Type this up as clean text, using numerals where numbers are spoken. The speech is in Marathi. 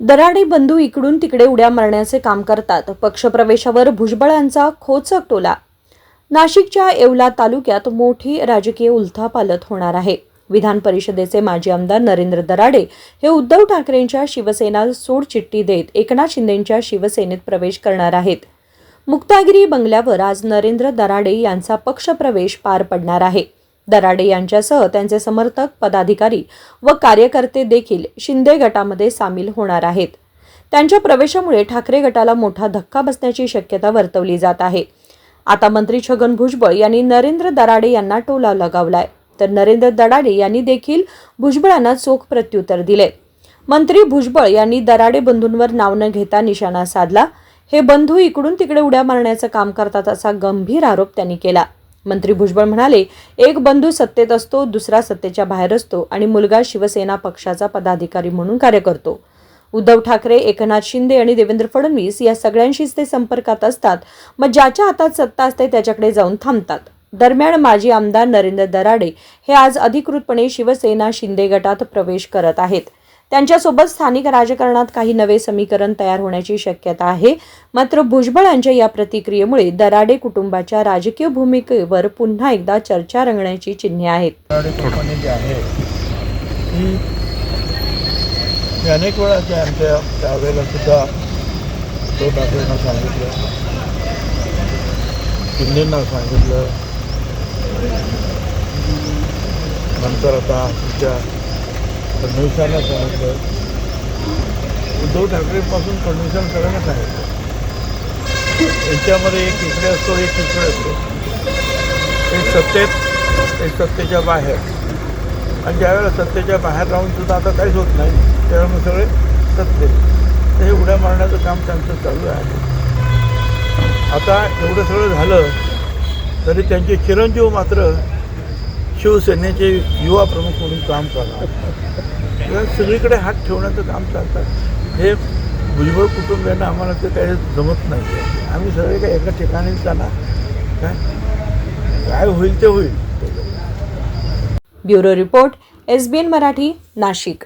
दराडे बंधू इकडून तिकडे उड्या मारण्याचे काम करतात. पक्षप्रवेशावर भुजबळांचा खोचक टोला. नाशिकच्या येवला तालुक्यात मोठी राजकीय उलथापालथ होणार आहे. विधान परिषदेचे माजी आमदार नरेंद्र दराडे हे उद्धव ठाकरेंच्या शिवसेना सोडचिठ्ठी देत एकनाथ शिंदेंच्या शिवसेनेत प्रवेश करणार आहेत. मुक्तागिरी बंगल्यावर आज नरेंद्र दराडे यांचा पक्षप्रवेश पार पडणार आहे. दराडे यांच्यासह त्यांचे समर्थक, पदाधिकारी व कार्यकर्ते देखील शिंदे गटामध्ये सामील होणार आहेत. त्यांच्या प्रवेशामुळे ठाकरे गटाला मोठा धक्का बसण्याची शक्यता वर्तवली जात आहे. आता मंत्री छगन भुजबळ यांनी नरेंद्र दराडे यांना टोला लगावलाय, तर नरेंद्र दराडे यांनी देखील भुजबळांना चोख प्रत्युत्तर दिले. मंत्री भुजबळ यांनी दराडे बंधूंवर नाव न घेता निशाणा साधला. हे बंधू इकडून तिकडे उड्या मारण्याचं काम करतात असा गंभीर आरोप त्यांनी केला. मंत्री भुजबळ म्हणाले, एक बंधू सत्तेत असतो, दुसरा सत्तेच्या बाहेर असतो आणि मुलगा शिवसेना पक्षाचा पदाधिकारी म्हणून कार्य करतो. उद्धव ठाकरे, एकनाथ शिंदे आणि देवेंद्र फडणवीस या सगळ्यांशीच ते संपर्कात असतात. मग ज्याच्या हातात सत्ता असते त्याच्याकडे जाऊन थांबतात. दरम्यान माजी आमदार नरेंद्र दराडे हे आज अधिकृतपणे शिवसेना शिंदे गटात प्रवेश करत आहेत. त्यांच्यासोबत स्थानिक राजकारणात काही नवे समीकरण तयार होण्याची शक्यता आहे. मात्र भुजबळांच्या या प्रतिक्रियेमुळे दराडे कुटुंबाच्या राजकीय भूमिकेवर पुन्हा एकदा चर्चा रंगण्याची चिन्हे आहेत. कंपनी जी आहे ती अनेक वेळा आमच्या त्यावेळेला सुद्धा उद्धव ठाकरेंना सांगितलं, शिंदेंना सांगितलं, नंतर आता तुमच्या फडणवीसांना सांगितलं, उद्धव ठाकरेपासून फडणवीसांना सगळ्यांना सांगितलं. यांच्यामध्ये एक इकडे असतो, एक इकडे असतो, एक सत्तेत, एक सत्तेच्या बाहेर. आणि ज्यावेळेला सत्तेच्या बाहेर राहून सुद्धा आता काहीच होत नाही, त्यावेळेला सगळे सत्तेत, तर हे उड्या मारण्याचं काम त्यांचं चालू आहे. आता एवढं सगळं झालं तरी त्यांचे चिरंजीव मात्र शिवसेनेचे युवा प्रमुख म्हणून काम करणार. सगळीकडे हात ठेवण्याचं काम चालतात. हे भुजबळ कुटुंबियांना आम्हाला ते काही जमत नाही आहे. आम्ही सगळे काही एका ठिकाणीच जाणार, काय होईल ते होईल. Bureau report, SBN Marathi, Nashik.